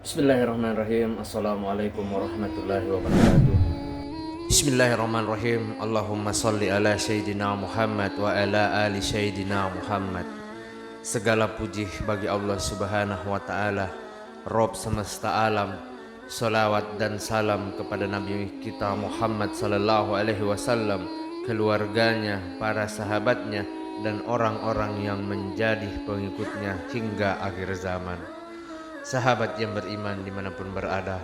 Bismillahirrahmanirrahim. Assalamualaikum warahmatullahi wabarakatuh. Bismillahirrahmanirrahim. Allahumma salli ala Sayyidina Muhammad wa ala ali Sayyidina Muhammad. Segala puji bagi Allah subhanahu wa ta'ala, Rob semesta alam. Salawat dan salam kepada Nabi kita Muhammad sallallahu alaihi wasallam, keluarganya, para sahabatnya, dan orang-orang yang menjadi pengikutnya hingga akhir zaman. Sahabat yang beriman dimanapun berada,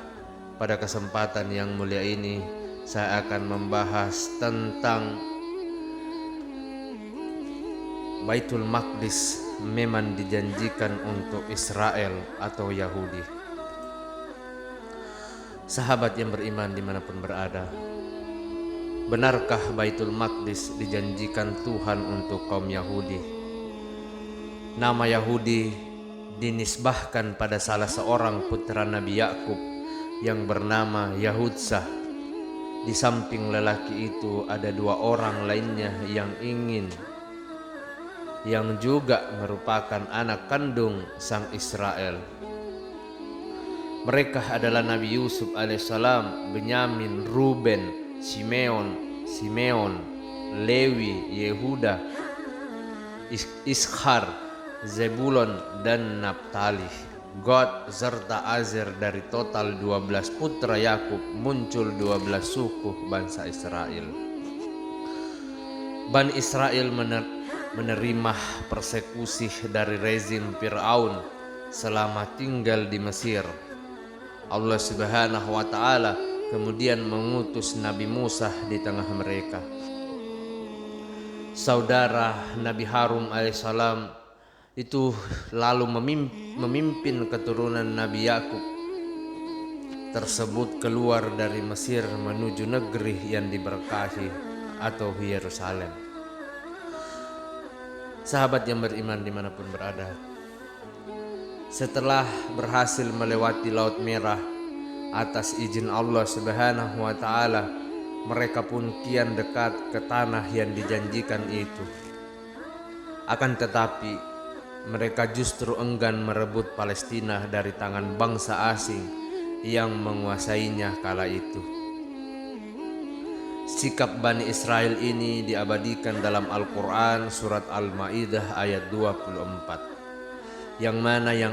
pada kesempatan yang mulia ini saya akan membahas tentang Baitul Maqdis memang dijanjikan untuk Israel atau Yahudi. Sahabat yang beriman dimanapun berada, benarkah Baitul Maqdis dijanjikan Tuhan untuk kaum Yahudi? Nama Yahudi dinisbahkan pada salah seorang putra Nabi Yakub yang bernama Yahudsa. Di samping lelaki itu ada dua orang lainnya yang juga merupakan anak kandung sang Israel. Mereka adalah Nabi Yusuf alaihissalam, Benyamin, Ruben, Simeon, Lewi, Yehuda, Ishar, Zebulon dan Naphtali. Gad serta Azer, dari total 12 putra Yakub muncul 12 suku bangsa Israel. Bani Israel menerima persekusi dari rezim Fir'aun selama tinggal di Mesir. Allah subhanahu wa ta'ala kemudian mengutus Nabi Musa di tengah mereka. Saudara Nabi Harun alaihissalam itu lalu memimpin keturunan Nabi Yakub tersebut keluar dari Mesir menuju negeri yang diberkahi atau Yerusalem. Sahabat yang beriman dimanapun berada, setelah berhasil melewati Laut Merah atas izin Allah subhanahu wa ta'ala, mereka pun kian dekat ke tanah yang dijanjikan itu. Akan tetapi mereka justru enggan merebut Palestina dari tangan bangsa asing yang menguasainya kala itu. Sikap Bani Israel ini diabadikan dalam Al-Quran surat Al-Ma'idah ayat 24, yang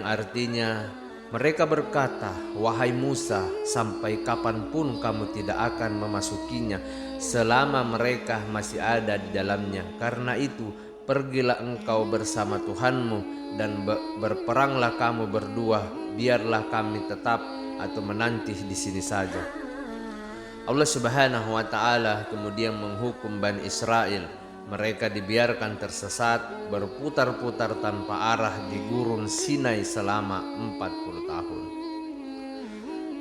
artinya mereka berkata, "Wahai Musa, sampai kapanpun kamu tidak akan memasukinya selama mereka masih ada di dalamnya. Karena itu pergilah engkau bersama Tuhanmu dan berperanglah kamu berdua, biarlah kami tetap atau menanti di sini saja." Allah subhanahu wa ta'ala kemudian menghukum Bani Israel. Mereka dibiarkan tersesat berputar-putar tanpa arah di gurun Sinai selama 40 tahun.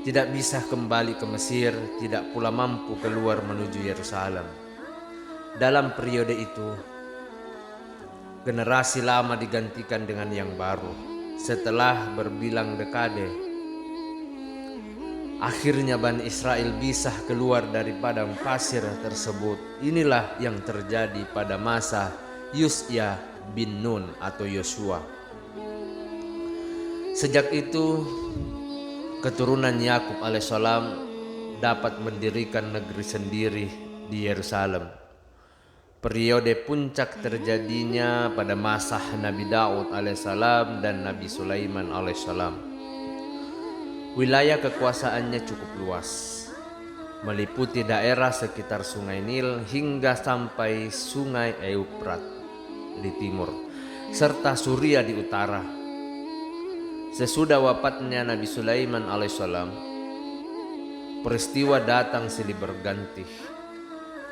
Tidak bisa kembali ke Mesir, tidak pula mampu keluar menuju Yerusalem. Dalam periode itu, generasi lama digantikan dengan yang baru. Setelah berbilang dekade, akhirnya Bani Israel bisa keluar dari padang pasir tersebut. Inilah yang terjadi pada masa Yusya bin Nun atau Yosua. Sejak itu, keturunan Yakub alaihissalam dapat mendirikan negeri sendiri di Yerusalem. Periode puncak terjadinya pada masa Nabi Daud alaihissalam dan Nabi Sulaiman alaihissalam. Wilayah kekuasaannya cukup luas, meliputi daerah sekitar Sungai Nil hingga sampai Sungai Eufrat di timur, serta Suria di utara. Sesudah wafatnya Nabi Sulaiman alaihissalam, peristiwa datang silih berganti.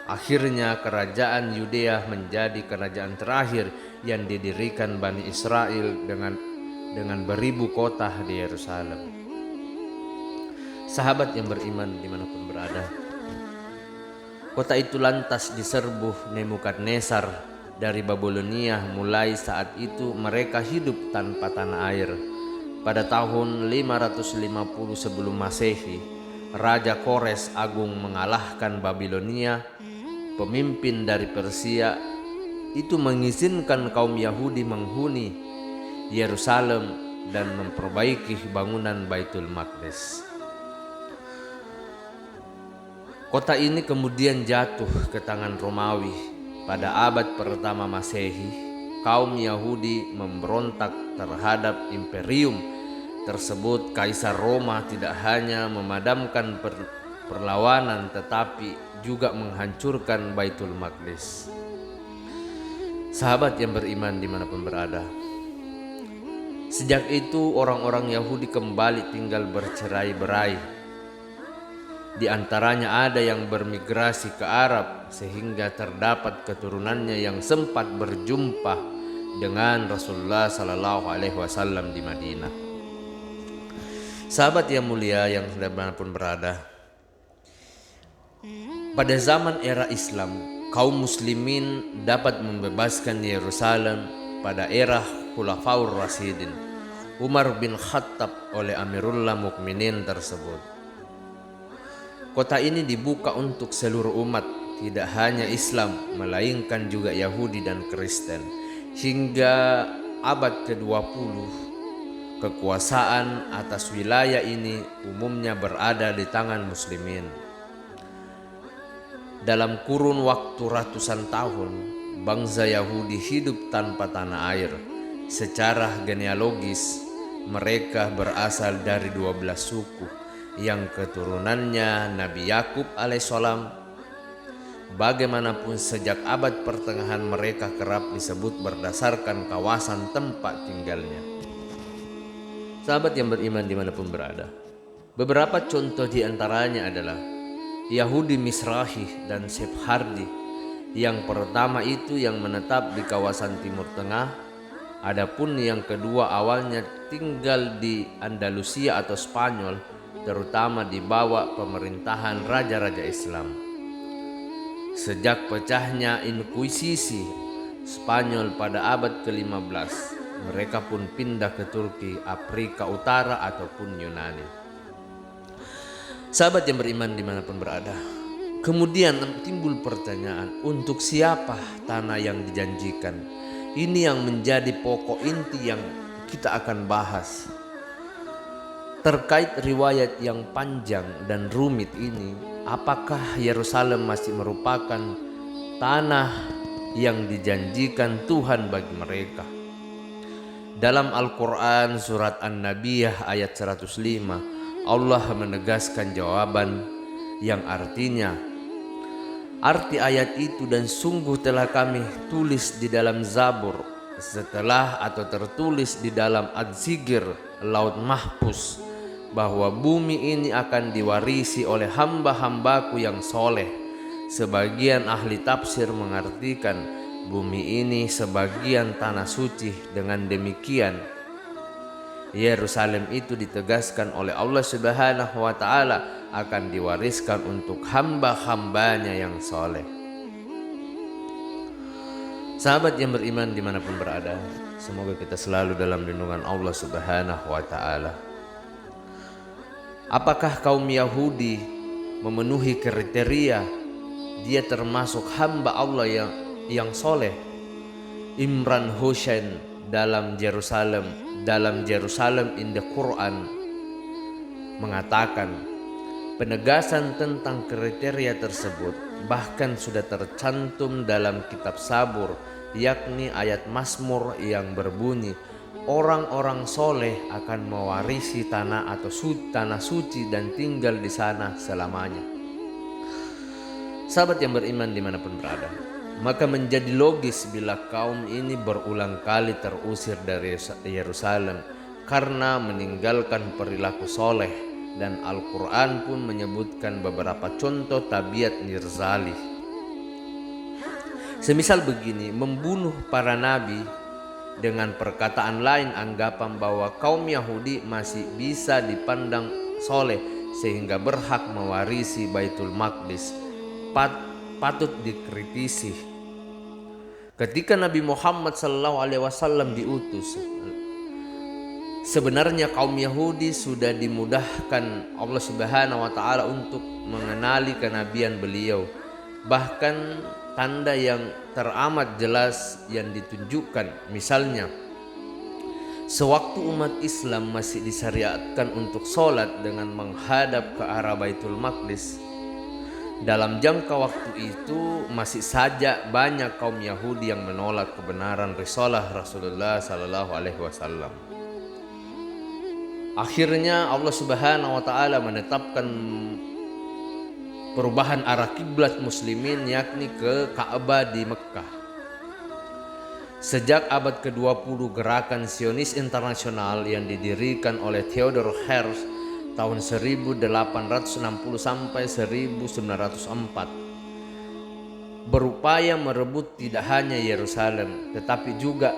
Akhirnya kerajaan Yudea menjadi kerajaan terakhir yang didirikan Bani Israel dengan beribu kota di Yerusalem. Sahabat yang beriman dimanapun berada, kota itu lantas diserbu Nebukadnezar dari Babilonia. Mulai saat itu mereka hidup tanpa tanah air. Pada tahun 550 sebelum Masehi, Raja Kores Agung mengalahkan Babilonia. Pemimpin dari Persia itu mengizinkan kaum Yahudi menghuni Yerusalem dan memperbaiki bangunan Baitul Maqdis. Kota ini kemudian jatuh ke tangan Romawi pada abad pertama Masehi. Kaum Yahudi memberontak terhadap imperium tersebut. Kaisar Roma tidak hanya memadamkan perlawanan tetapi juga menghancurkan Baitul Maqdis. Sahabat yang beriman dimanapun berada, sejak itu orang-orang Yahudi kembali tinggal bercerai-berai. Di antaranya ada yang bermigrasi ke Arab sehingga terdapat keturunannya yang sempat berjumpa dengan Rasulullah Sallallahu Alaihi Wasallam di Madinah. Sahabat yang mulia yang dimanapun berada, pada zaman era Islam, kaum muslimin dapat membebaskan Yerusalem pada era Khulafaur Rasyidin, Umar bin Khattab oleh Amirullah Mukminin tersebut. Kota ini dibuka untuk seluruh umat, tidak hanya Islam, melainkan juga Yahudi dan Kristen. Hingga abad ke-20, kekuasaan atas wilayah ini umumnya berada di tangan muslimin. Dalam kurun waktu ratusan tahun, bangsa Yahudi hidup tanpa tanah air. Secara genealogis, mereka berasal dari 12 suku yang keturunannya Nabi Yakub alaihissalam. Bagaimanapun sejak abad pertengahan mereka kerap disebut berdasarkan kawasan tempat tinggalnya. Sahabat yang beriman dimanapun berada, beberapa contoh diantaranya adalah Yahudi Misrahi dan Sephardi. Yang pertama itu yang menetap di kawasan Timur Tengah, adapun yang kedua awalnya tinggal di Andalusia atau Spanyol, terutama di bawah pemerintahan raja-raja Islam. Sejak pecahnya Inkuisisi Spanyol pada abad ke-15, mereka pun pindah ke Turki, Afrika Utara ataupun Yunani. Sahabat yang beriman dimanapun berada, kemudian timbul pertanyaan, untuk siapa tanah yang dijanjikan? Ini yang menjadi pokok inti yang kita akan bahas. Terkait riwayat yang panjang dan rumit ini, apakah Yerusalem masih merupakan tanah yang dijanjikan Tuhan bagi mereka? Dalam Al-Quran surat An-Nabiyah ayat 105, Allah menegaskan jawaban yang artinya, arti ayat itu, dan sungguh telah kami tulis di dalam Zabur setelah atau tertulis di dalam Ad-Zikr, Laut Mahfuz, bahwa bumi ini akan diwarisi oleh hamba-hambaku yang soleh. Sebagian ahli tafsir mengartikan bumi ini sebagian tanah suci. Dengan demikian, Yerusalem itu ditegaskan oleh Allah Subhanahu wa Ta'ala akan diwariskan untuk hamba-hambanya yang soleh. Sahabat yang beriman dimanapun berada, semoga kita selalu dalam lindungan Allah Subhanahu wa Ta'ala. Apakah kaum Yahudi memenuhi kriteria dia termasuk hamba Allah yang soleh? Imran Hussein dalam Jerusalem in the Quran mengatakan, penegasan tentang kriteria tersebut bahkan sudah tercantum dalam kitab Sabur, yakni ayat Mazmur yang berbunyi, orang-orang soleh akan mewarisi tanah atau tanah suci dan tinggal di sana selamanya. Sahabat yang beriman dimanapun berada, maka menjadi logis bila kaum ini berulang kali terusir dari Yerusalem karena meninggalkan perilaku soleh, dan Al-Quran pun menyebutkan beberapa contoh tabiat nirzali. Semisal begini, membunuh para nabi. Dengan perkataan lain, anggapan bahwa kaum Yahudi masih bisa dipandang soleh sehingga berhak mewarisi Baitul Maqdis patut dikritisi. Ketika Nabi Muhammad SAW diutus, sebenarnya kaum Yahudi sudah dimudahkan Allah Subhanahu wa Ta'ala untuk mengenali kenabian beliau. Bahkan tanda yang teramat jelas yang ditunjukkan, misalnya Sewaktu umat Islam masih disyariatkan untuk sholat dengan menghadap ke arah Baitul Maqdis, dalam jangka waktu itu masih saja banyak kaum Yahudi yang menolak kebenaran risalah Rasulullah Sallallahu Alaihi Wasallam. Akhirnya Allah Subhanahu Wa Taala menetapkan perubahan arah kiblat muslimin, yakni ke Ka'bah di Mekkah. Sejak abad ke-20, gerakan Zionis internasional yang didirikan oleh Theodor Herzl tahun 1860 sampai 1904 berupaya merebut tidak hanya Yerusalem tetapi juga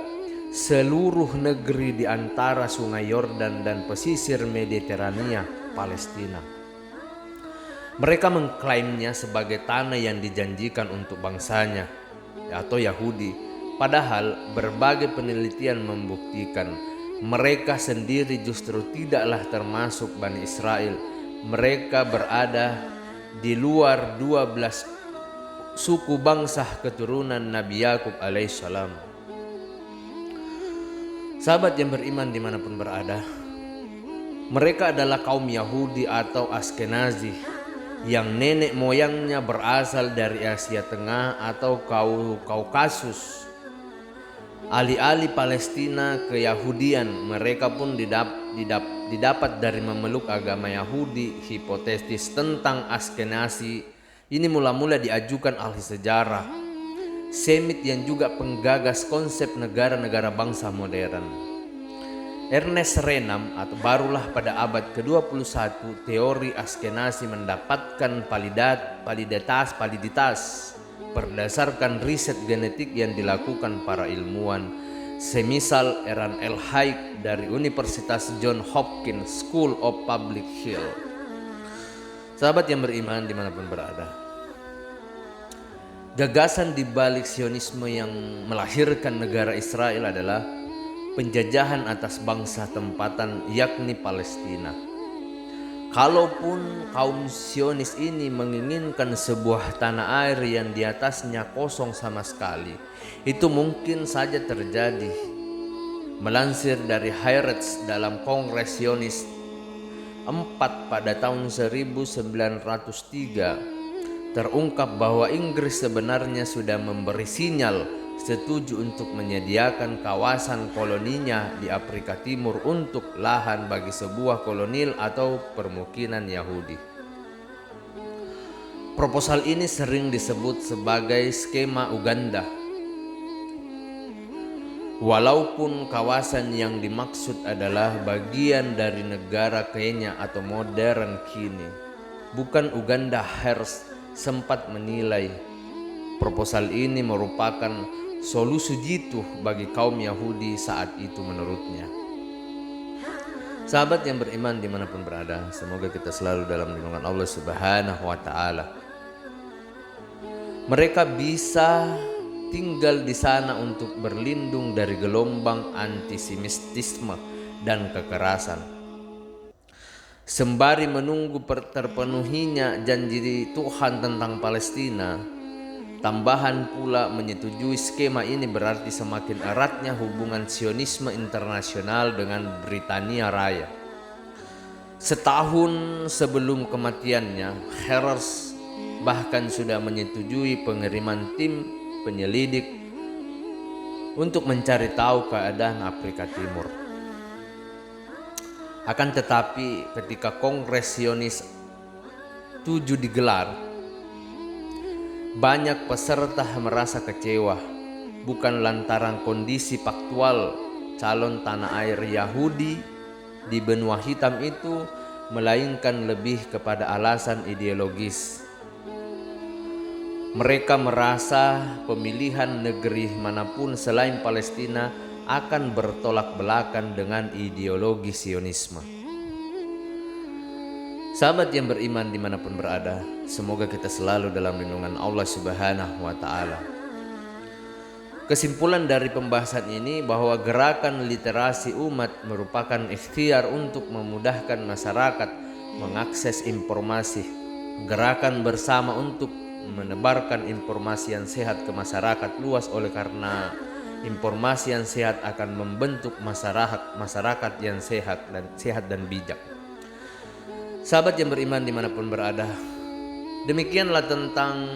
seluruh negeri di antara Sungai Yordan dan pesisir Mediterania, Palestina. Mereka mengklaimnya sebagai tanah yang dijanjikan untuk bangsanya atau Yahudi. Padahal berbagai penelitian membuktikan mereka sendiri justru tidaklah termasuk Bani Israel. Mereka berada di luar 12 suku bangsa keturunan Nabi Yakub alaihissalam. Sahabat yang beriman dimanapun berada, mereka adalah kaum Yahudi atau Askenazi yang nenek moyangnya berasal dari Asia Tengah atau Kaukasus. Alih-alih Palestina keyahudian, mereka pun didapat dari memeluk agama Yahudi. Hipotesis tentang Askenazi ini mula-mula diajukan ahli sejarah Semit yang juga penggagas konsep negara-negara bangsa modern, Ernest Renan. Atau barulah pada abad ke-21 teori Askenazi mendapatkan validitas berdasarkan riset genetik yang dilakukan para ilmuwan, semisal Eran L. Haik dari Universitas Johns Hopkins School of Public Health. Sahabat yang beriman dimanapun berada, gagasan di balik Zionisme yang melahirkan negara Israel adalah penjajahan atas bangsa tempatan, yakni Palestina. Kalaupun kaum Zionis ini menginginkan sebuah tanah air yang di atasnya kosong sama sekali, itu mungkin saja terjadi. Melansir dari Haaretz dalam Kongres Zionis 4 pada tahun 1903, terungkap bahwa Inggris sebenarnya sudah memberi sinyal setuju untuk menyediakan kawasan koloninya di Afrika Timur untuk lahan bagi sebuah kolonil atau permukiman Yahudi. Proposal ini sering disebut sebagai skema Uganda. Walaupun kawasan yang dimaksud adalah bagian dari negara Kenya atau modern kini, bukan Uganda, Herzl sempat menilai proposal ini merupakan solusi jitu bagi kaum Yahudi saat itu menurutnya. Sahabat yang beriman dimanapun berada, semoga kita selalu dalam lindungan Allah Subhanahu wa Ta'ala. Mereka bisa tinggal di sana untuk berlindung dari gelombang antisemitisme dan kekerasan, sembari menunggu terpenuhinya janji Tuhan tentang Palestina. Tambahan pula, menyetujui skema ini berarti semakin eratnya hubungan Zionisme internasional dengan Britania Raya. Setahun sebelum kematiannya, Herzl bahkan sudah menyetujui pengiriman tim penyelidik untuk mencari tahu keadaan Afrika Timur. Akan tetapi ketika Kongres Zionis 7 digelar, banyak peserta merasa kecewa, bukan lantaran kondisi faktual calon tanah air Yahudi di benua hitam itu, melainkan lebih kepada alasan ideologis. Mereka merasa pemilihan negeri manapun selain Palestina akan bertolak belakang dengan ideologi Zionisme. Sahabat yang beriman dimanapun berada, semoga kita selalu dalam lindungan Allah Subhanahu wa Ta'ala. Kesimpulan dari pembahasan ini bahwa gerakan literasi umat merupakan ikhtiar untuk memudahkan masyarakat mengakses informasi, gerakan bersama untuk menebarkan informasi yang sehat ke masyarakat luas. Oleh karena Informasi yang sehat akan membentuk masyarakat yang sehat dan bijak. Sahabat yang beriman dimanapun berada, demikianlah tentang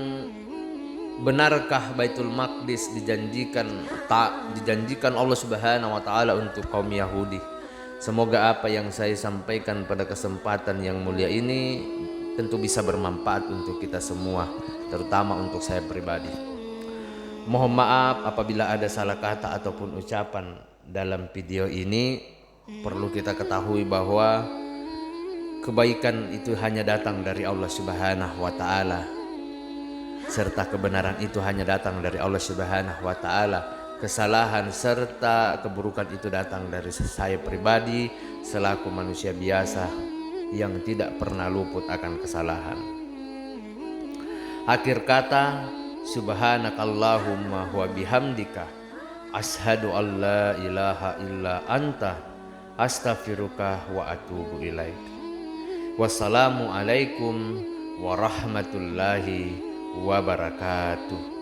benarkah Baitul Maqdis dijanjikan Allah Subhanahu wa taala untuk kaum Yahudi. Semoga apa yang saya sampaikan pada kesempatan yang mulia ini tentu bisa bermanfaat untuk kita semua, terutama untuk saya pribadi. Mohon maaf apabila ada salah kata ataupun ucapan dalam video ini. Perlu kita ketahui bahwa kebaikan itu hanya datang dari Allah Subhanahu wa taala, serta kebenaran itu hanya datang dari Allah Subhanahu wa taala. Kesalahan serta keburukan itu datang dari saya pribadi selaku manusia biasa yang tidak pernah luput akan kesalahan. Akhir kata, subhanakallahumma wa bihamdika ashhadu an la ilaha illa anta astaghfiruka wa atubu ilaik. Wassalamu alaikum warahmatullahi wabarakatuh.